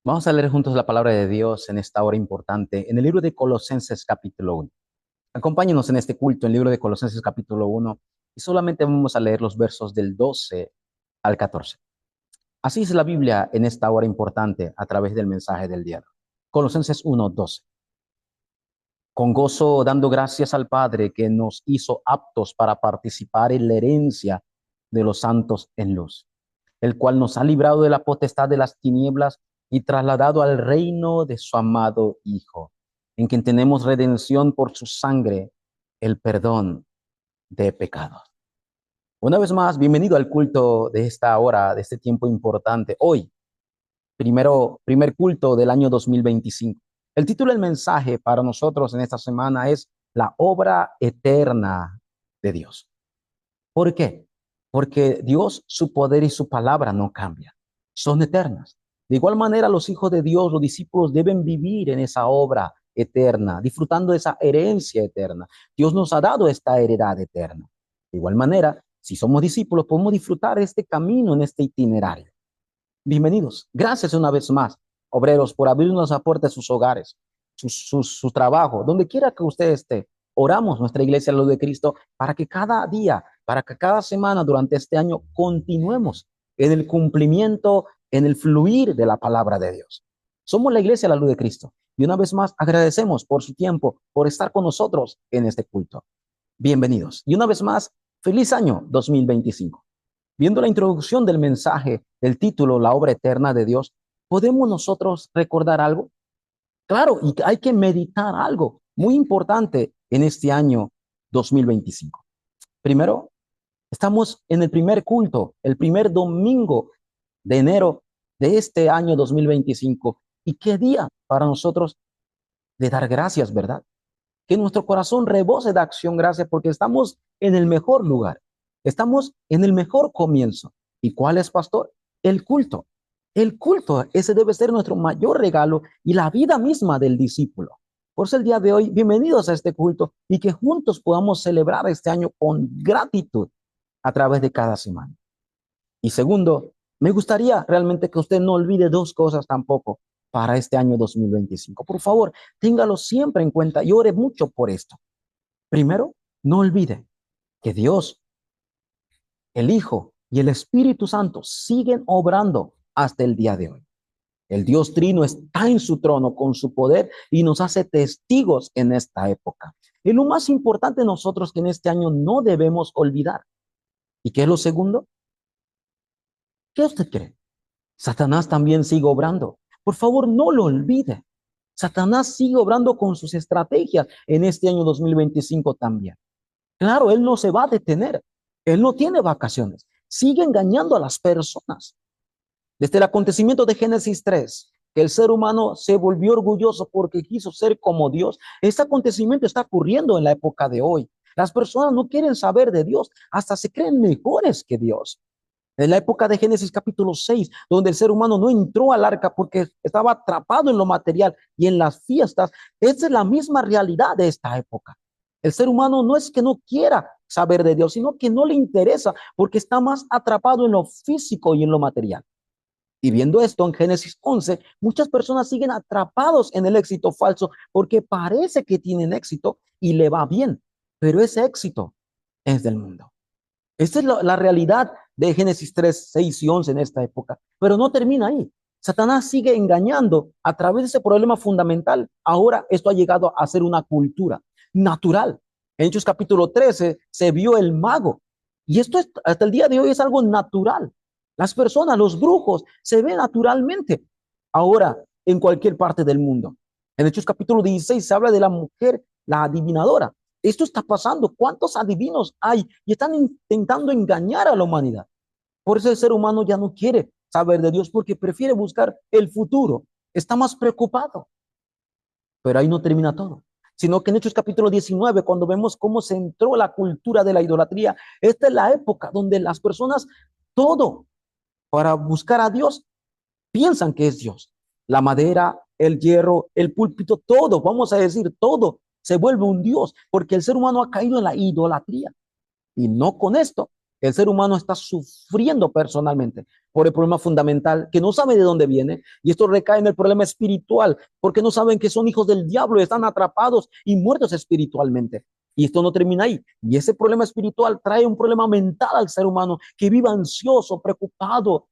Vamos a leer juntos la palabra de Dios en esta hora importante, en el libro de Colosenses capítulo 1. Acompáñenos en este culto, en el libro de Colosenses capítulo 1, y solamente vamos a leer los versos del 12 al 14. Así es la Biblia en esta hora importante a través del mensaje del día. Colosenses 1:12. Con gozo dando gracias al Padre que nos hizo aptos para participar en la herencia de los santos en luz, el cual nos ha librado de la potestad de las tinieblas y trasladado al reino de su amado Hijo, en quien tenemos redención por su sangre, el perdón de pecados. Una vez más, bienvenido al culto de esta hora, de este tiempo importante. Hoy, primer culto del año 2025. El título del mensaje para nosotros en esta semana es La obra eterna de Dios. ¿Por qué? Porque Dios, su poder y su palabra no cambian, son eternas. De igual manera, los hijos de Dios, los discípulos, deben vivir en esa obra eterna, disfrutando de esa herencia eterna. Dios nos ha dado esta heredad eterna. De igual manera, si somos discípulos, podemos disfrutar este camino, en este itinerario. Bienvenidos. Gracias una vez más, obreros, por abrirnos la puerta de sus hogares, su trabajo, donde quiera que usted esté. Oramos nuestra iglesia, Luz de Cristo, para que cada día, para que cada semana durante este año continuemos en el cumplimiento, en el fluir de la palabra de Dios. Somos la iglesia, la Luz de Cristo. Y una vez más agradecemos por su tiempo, por estar con nosotros en este culto. Bienvenidos. Y una vez más, feliz año 2025. Viendo la introducción del mensaje, el título, La obra eterna de Dios, ¿podemos nosotros recordar algo? Claro, y hay que meditar algo muy importante en este año 2025. Primero, estamos en el primer culto, el primer domingo de enero de este año 2025. ¿Y qué día para nosotros de dar gracias, verdad? Que nuestro corazón rebose de acción, gracias, porque estamos en el mejor lugar. Estamos en el mejor comienzo. ¿Y cuál es, pastor? El culto. El culto, ese debe ser nuestro mayor regalo y la vida misma del discípulo. Por eso el día de hoy, bienvenidos a este culto y que juntos podamos celebrar este año con gratitud a través de cada semana. Y segundo, me gustaría realmente que usted no olvide dos cosas tampoco para este año 2025. Por favor, téngalo siempre en cuenta y ore mucho por esto. Primero, no olvide que Dios, el Hijo y el Espíritu Santo siguen obrando hasta el día de hoy. El Dios Trino está en su trono con su poder y nos hace testigos en esta época. Y lo más importante nosotros que en este año no debemos olvidar. ¿Y qué es lo segundo? ¿Qué usted cree? Satanás también sigue obrando. Por favor, no lo olvide. Satanás sigue obrando con sus estrategias en este año 2025 también. Claro, él no se va a detener. Él no tiene vacaciones. Sigue engañando a las personas. Desde el acontecimiento de Génesis 3, que el ser humano se volvió orgulloso porque quiso ser como Dios, este acontecimiento está ocurriendo en la época de hoy. Las personas no quieren saber de Dios, hasta se creen mejores que Dios. En la época de Génesis capítulo 6, donde el ser humano no entró al arca porque estaba atrapado en lo material y en las fiestas, esa es la misma realidad de esta época. El ser humano no es que no quiera saber de Dios, sino que no le interesa porque está más atrapado en lo físico y en lo material. Y viendo esto en Génesis 11, muchas personas siguen atrapados en el éxito falso porque parece que tienen éxito y le va bien, pero ese éxito es del mundo. Esta es la realidad de Génesis 3, 6 y 11 en esta época. Pero no termina ahí. Satanás sigue engañando a través de ese problema fundamental. Ahora esto ha llegado a ser una cultura natural. En Hechos capítulo 13 se vio el mago. Y esto es, hasta el día de hoy es algo natural. Las personas, los brujos, se ven naturalmente ahora en cualquier parte del mundo. En Hechos capítulo 16 se habla de la mujer, la adivinadora. Esto está pasando. ¿Cuántos adivinos hay? Y están intentando engañar a la humanidad. Por eso el ser humano ya no quiere saber de Dios porque prefiere buscar el futuro. Está más preocupado. Pero ahí no termina todo. Sino que en Hechos capítulo 19, cuando vemos cómo se entró la cultura de la idolatría, esta es la época donde las personas, todo para buscar a Dios, piensan que es Dios. La madera, el hierro, el púlpito, todo, vamos a decir, todo se vuelve un Dios, porque el ser humano ha caído en la idolatría. Y no con esto, El ser humano está sufriendo personalmente por el problema fundamental que no sabe de dónde viene, y esto recae en el problema espiritual, porque no saben que son hijos del diablo, están atrapados y muertos espiritualmente. Y esto no termina ahí. Y ese problema espiritual trae un problema mental al ser humano que vive ansioso, preocupado,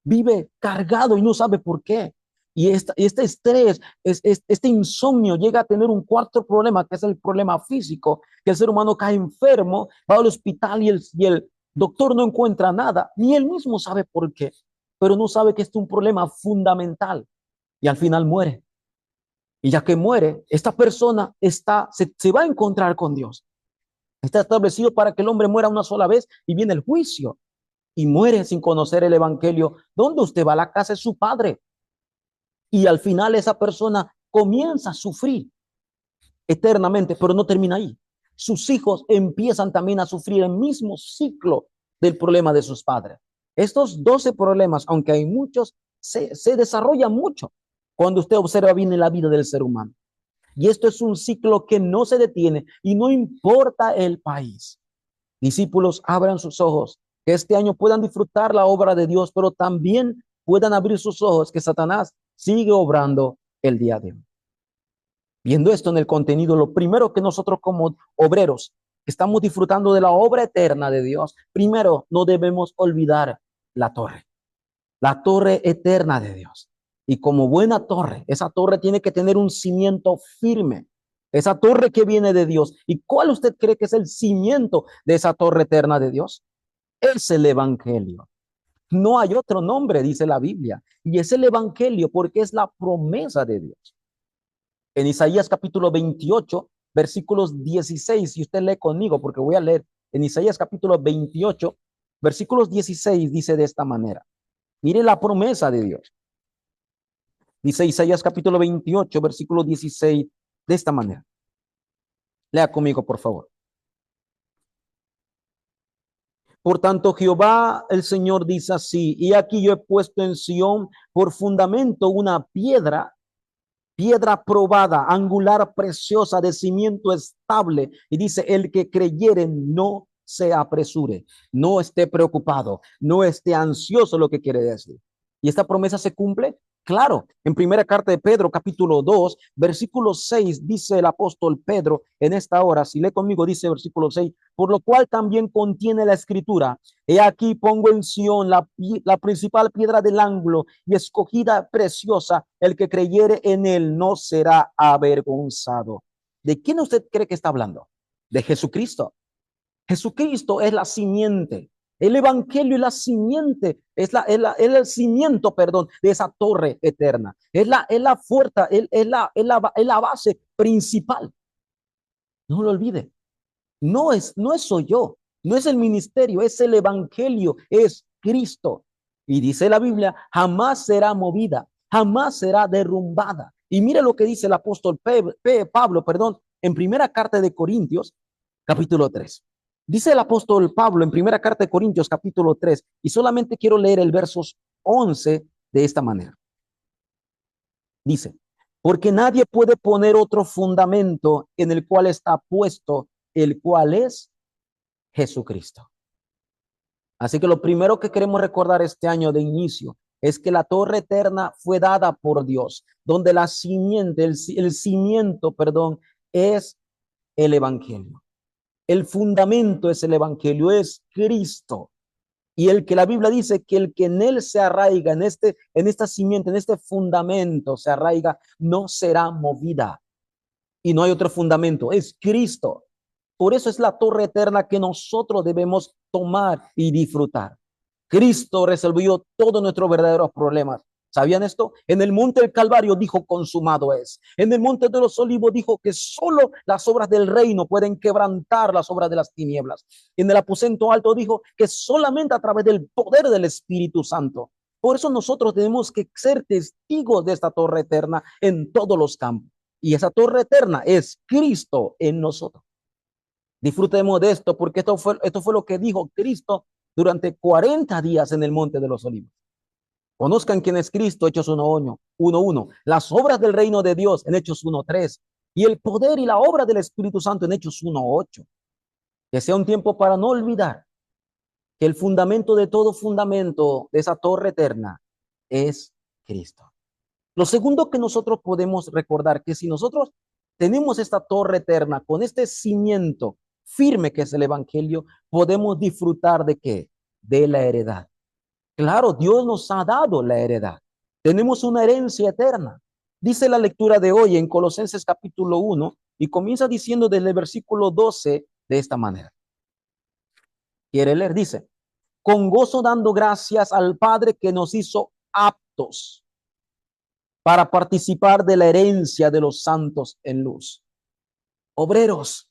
vive cargado y no sabe por qué. Y este estrés, este insomnio llega a tener un cuarto problema, que es el problema físico, que el ser humano cae enfermo, va al hospital y el doctor no encuentra nada, ni él mismo sabe por qué, pero no sabe que este es un problema fundamental y al final muere. Y ya que muere, esta persona se va a encontrar con Dios. Está establecido para que el hombre muera una sola vez y viene el juicio y muere sin conocer el evangelio. ¿Dónde usted va? A la casa de su padre. Y al final esa persona comienza a sufrir eternamente, pero no termina ahí. Sus hijos empiezan también a sufrir el mismo ciclo del problema de sus padres. Estos 12 problemas, aunque hay muchos, se desarrollan mucho cuando usted observa bien en la vida del ser humano. Y esto es un ciclo que no se detiene y no importa el país. Discípulos, abran sus ojos, que este año puedan disfrutar la obra de Dios, pero también puedan abrir sus ojos, que Satanás sigue obrando el día de hoy. Viendo esto en el contenido, lo primero que nosotros como obreros estamos disfrutando de la obra eterna de Dios, primero no debemos olvidar la torre eterna de Dios. Y como buena torre, esa torre tiene que tener un cimiento firme. Esa torre que viene de Dios. ¿Y cuál usted cree que es el cimiento de esa torre eterna de Dios? Es el Evangelio. No hay otro nombre, dice la Biblia. Y es el Evangelio porque es la promesa de Dios. En Isaías capítulo 28, versículos 16, si usted lee conmigo, porque voy a leer en Isaías capítulo 28, versículos 16, dice de esta manera. Mire la promesa de Dios. Dice Isaías capítulo 28, versículo 16, de esta manera. Lea conmigo, por favor. Por tanto, Jehová el Señor dice así, y aquí yo he puesto en Sión por fundamento una piedra probada, angular, preciosa, de cimiento estable. Y dice, el que creyere no se apresure, no esté preocupado, no esté ansioso, lo que quiere decir. Y esta promesa se cumple. Claro, en primera carta de Pedro, capítulo 2, versículo 6, dice el apóstol Pedro en esta hora, si lee conmigo, dice versículo 6, por lo cual también contiene la escritura, he aquí pongo en Sión la principal piedra del ángulo y escogida preciosa, el que creyere en él no será avergonzado. ¿De quién usted cree que está hablando? De Jesucristo. Jesucristo es la simiente. El evangelio es la simiente, es el cimiento, perdón, de esa torre eterna. Es la fuerza, es la base principal. No lo olvide. No soy yo, no es el ministerio, es el evangelio, es Cristo. Y dice la Biblia, jamás será movida, jamás será derrumbada. Y mire lo que dice el apóstol Pablo, perdón, en primera carta de Corintios, capítulo 3. Dice el apóstol Pablo en primera carta de Corintios, capítulo 3, y solamente quiero leer el versos 11 de esta manera. Dice, porque nadie puede poner otro fundamento en el cual está puesto, el cual es Jesucristo. Así que lo primero que queremos recordar este año de inicio es que la torre eterna fue dada por Dios, donde la simiente, el cimiento, perdón, es el evangelio. El fundamento es el evangelio, es Cristo. Y el que la Biblia dice que el que en él se arraiga, en esta simiente, en este fundamento se arraiga, no será movida. Y no hay otro fundamento, es Cristo. Por eso es la torre eterna que nosotros debemos tomar y disfrutar. Cristo resolvió todos nuestros verdaderos problemas. ¿Sabían esto? En el monte del Calvario dijo, consumado es. En el monte de los Olivos dijo que solo las obras del reino pueden quebrantar las obras de las tinieblas. En el aposento alto dijo que solamente a través del poder del Espíritu Santo. Por eso nosotros tenemos que ser testigos de esta torre eterna en todos los campos. Y esa torre eterna es Cristo en nosotros. Disfrutemos de esto porque esto fue lo que dijo Cristo durante 40 días en el monte de los Olivos. Conozcan quién es Cristo, Hechos 1:1. Las obras del reino de Dios en Hechos 1:3. Y el poder y la obra del Espíritu Santo en Hechos 1:8. Que sea un tiempo para no olvidar que el fundamento de todo fundamento de esa torre eterna es Cristo. Lo segundo que nosotros podemos recordar, que si nosotros tenemos esta torre eterna con este cimiento firme que es el evangelio, podemos disfrutar de ¿qué? De la heredad. Claro, Dios nos ha dado la heredad. Tenemos una herencia eterna. Dice la lectura de hoy en Colosenses capítulo 1 y comienza diciendo desde el versículo 12 de esta manera. Quiere leer, dice, con gozo dando gracias al Padre que nos hizo aptos para participar de la herencia de los santos en luz. Obreros,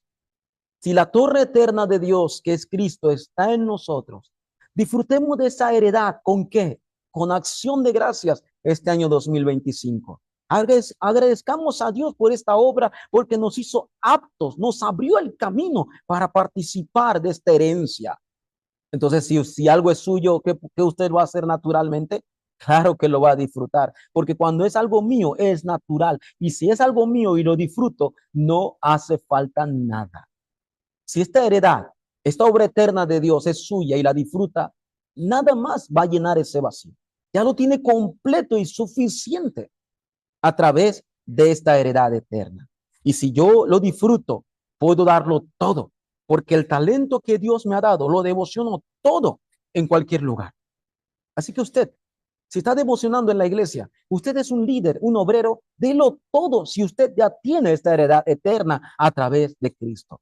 si la torre eterna de Dios, que es Cristo, está en nosotros, disfrutemos de esa heredad. ¿Con qué? Con acción de gracias este año 2025. Agradezcamos a Dios por esta obra, porque nos hizo aptos, nos abrió el camino para participar de esta herencia. Entonces, si algo es suyo, ¿qué usted va a hacer naturalmente? Claro que lo va a disfrutar, porque cuando es algo mío, es natural. Y si es algo mío y lo disfruto, no hace falta nada. Si esta heredad, esta obra eterna de Dios es suya y la disfruta, nada más va a llenar ese vacío. Ya lo tiene completo y suficiente a través de esta heredad eterna. Y si yo lo disfruto, puedo darlo todo, porque el talento que Dios me ha dado, lo devociono todo en cualquier lugar. Así que usted, si está devocionando en la iglesia, usted es un líder, un obrero, délo todo si usted ya tiene esta heredad eterna a través de Cristo.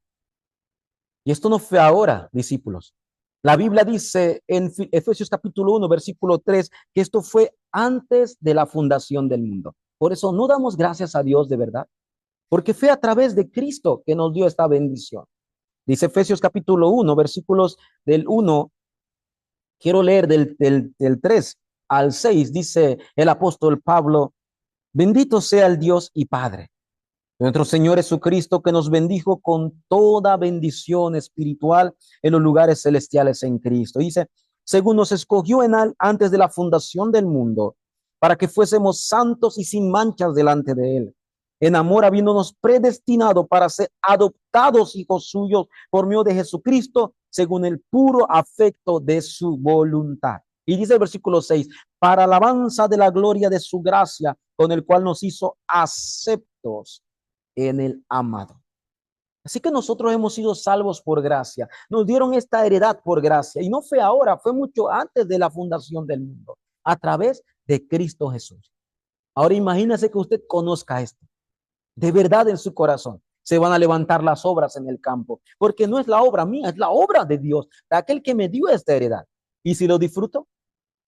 Y esto no fue ahora, discípulos. La Biblia dice en Efesios capítulo 1, versículo 3, que esto fue antes de la fundación del mundo. Por eso no damos gracias a Dios de verdad, porque fue a través de Cristo que nos dio esta bendición. Dice Efesios capítulo 1, versículos del 1, quiero leer del 3 al 6, dice el apóstol Pablo, bendito sea el Dios y Padre nuestro Señor Jesucristo, que nos bendijo con toda bendición espiritual en los lugares celestiales en Cristo. Dice, según nos escogió antes de la fundación del mundo, para que fuésemos santos y sin manchas delante de Él. En amor, habiéndonos predestinado para ser adoptados hijos suyos por medio de Jesucristo, según el puro afecto de su voluntad. Y dice el versículo 6, para alabanza de la gloria de su gracia, con el cual nos hizo aceptos en el amado. Así que nosotros hemos sido salvos por gracia. Nos dieron esta heredad por gracia. Y no fue ahora, fue mucho antes de la fundación del mundo, a través de Cristo Jesús. Ahora imagínese que usted conozca esto. De verdad en su corazón se van a levantar las obras en el campo. Porque no es la obra mía, es la obra de Dios, de aquel que me dio esta heredad. Y si lo disfruto,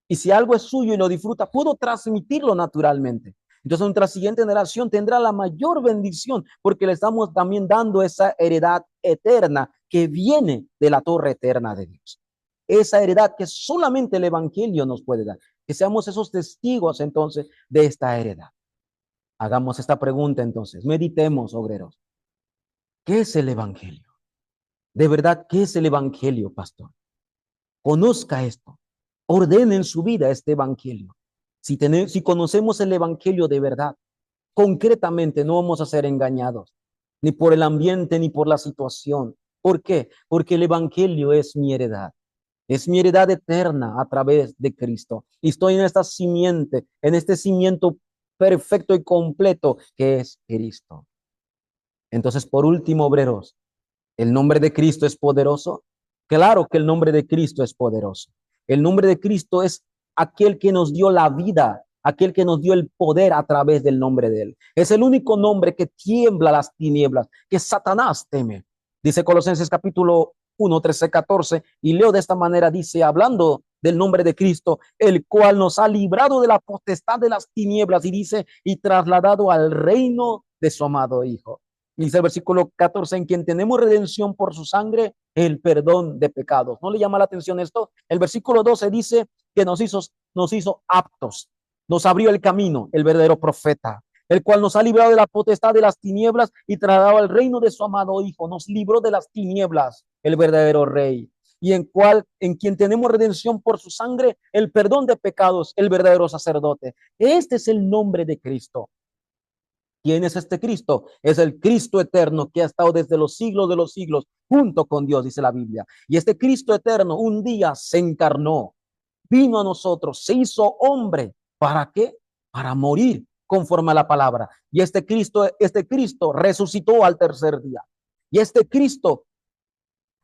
y si algo es suyo y lo disfruta, puedo transmitirlo naturalmente. Entonces nuestra siguiente generación tendrá la mayor bendición porque le estamos también dando esa heredad eterna que viene de la torre eterna de Dios. Esa heredad que solamente el evangelio nos puede dar. Que seamos esos testigos entonces de esta heredad. Hagamos esta pregunta entonces. Meditemos, obreros. ¿Qué es el evangelio? De verdad, ¿qué es el evangelio, pastor? Conozca esto. Ordene en su vida este evangelio. Si conocemos el evangelio de verdad, concretamente no vamos a ser engañados, ni por el ambiente, ni por la situación. ¿Por qué? Porque el evangelio es mi heredad. Es mi heredad eterna a través de Cristo. Y estoy en esta simiente, en este cimiento perfecto y completo que es Cristo. Entonces, por último, obreros, ¿el nombre de Cristo es poderoso? Claro que el nombre de Cristo es poderoso. El nombre de Cristo es aquel que nos dio la vida, aquel que nos dio el poder a través del nombre de Él. Es el único nombre que tiembla las tinieblas, que Satanás teme. Dice Colosenses capítulo 1, 13, 14, y leo de esta manera, dice, hablando del nombre de Cristo, el cual nos ha librado de la potestad de las tinieblas, y dice, y trasladado al reino de su amado Hijo. Dice el versículo 14, en quien tenemos redención por su sangre, el perdón de pecados. ¿No le llama la atención esto? El versículo 12 dice que nos hizo aptos, nos abrió el camino, el verdadero profeta, el cual nos ha librado de la potestad de las tinieblas y trasladado al reino de su amado Hijo. Nos libró de las tinieblas, el verdadero Rey. Y en quien tenemos redención por su sangre, el perdón de pecados, el verdadero sacerdote. Este es el nombre de Cristo. ¿Quién es este Cristo? Es el Cristo eterno que ha estado desde los siglos de los siglos junto con Dios, dice la Biblia. Y este Cristo eterno un día se encarnó, vino a nosotros, se hizo hombre. ¿Para qué? Para morir conforme a la palabra. Y este Cristo resucitó al tercer día. Y este Cristo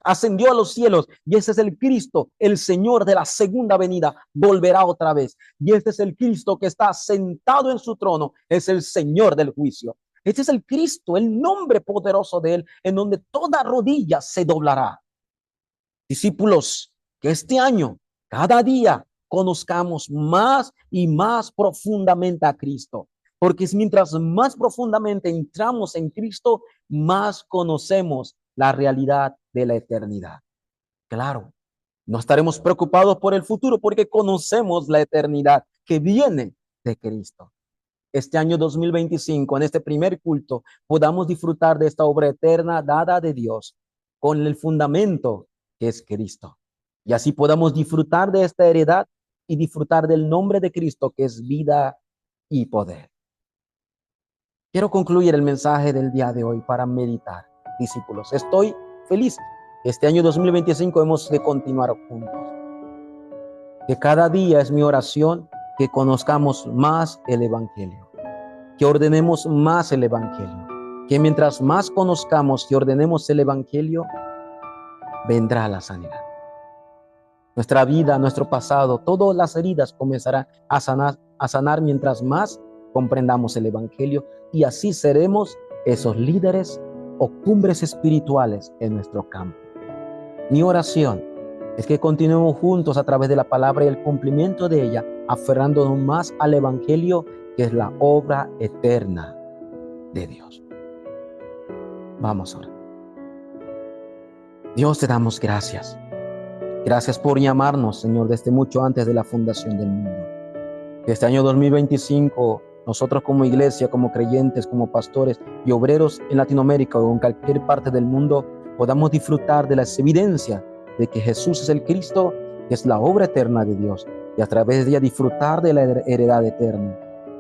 ascendió a los cielos, y ese es el Cristo, el Señor de la segunda venida, volverá otra vez. Y este es el Cristo que está sentado en su trono, es el Señor del juicio. Este es el Cristo, el nombre poderoso de él, en donde toda rodilla se doblará. Discípulos, que este año, cada día, conozcamos más y más profundamente a Cristo. Porque mientras más profundamente entramos en Cristo, más conocemos la realidad de la eternidad. Claro, no estaremos preocupados por el futuro porque conocemos la eternidad que viene de Cristo. Este año 2025, en este primer culto, podamos disfrutar de esta obra eterna dada de Dios con el fundamento que es Cristo. Y así podamos disfrutar de esta heredad y disfrutar del nombre de Cristo que es vida y poder. Quiero concluir el mensaje del día de hoy para meditar, discípulos. Estoy feliz. Este año 2025 hemos de continuar juntos. Que cada día es mi oración que conozcamos más el Evangelio, que ordenemos más el Evangelio, que mientras más conozcamos y ordenemos el Evangelio, vendrá la sanidad. Nuestra vida, nuestro pasado, todas las heridas comenzarán a sanar mientras más comprendamos el Evangelio, y así seremos esos líderes o cumbres espirituales en nuestro campo. Mi oración es que continuemos juntos a través de la palabra y el cumplimiento de ella, aferrándonos más al Evangelio, que es la obra eterna de Dios. Vamos ahora. Dios, te damos gracias. Gracias por llamarnos, Señor, desde mucho antes de la fundación del mundo. Este año 2025, nosotros como iglesia, como creyentes, como pastores y obreros en Latinoamérica o en cualquier parte del mundo, podamos disfrutar de las evidencias de que Jesús es el Cristo, que es la obra eterna de Dios, y a través de ella disfrutar de la heredad eterna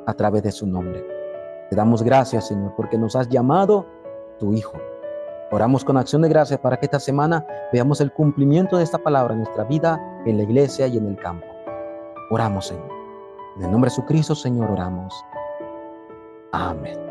a través de su nombre. Te damos gracias, Señor, porque nos has llamado tu Hijo. Oramos con acción de gracias para que esta semana veamos el cumplimiento de esta palabra en nuestra vida, en la iglesia y en el campo. Oramos, Señor. En el nombre de Jesucristo, Señor, oramos. Amén.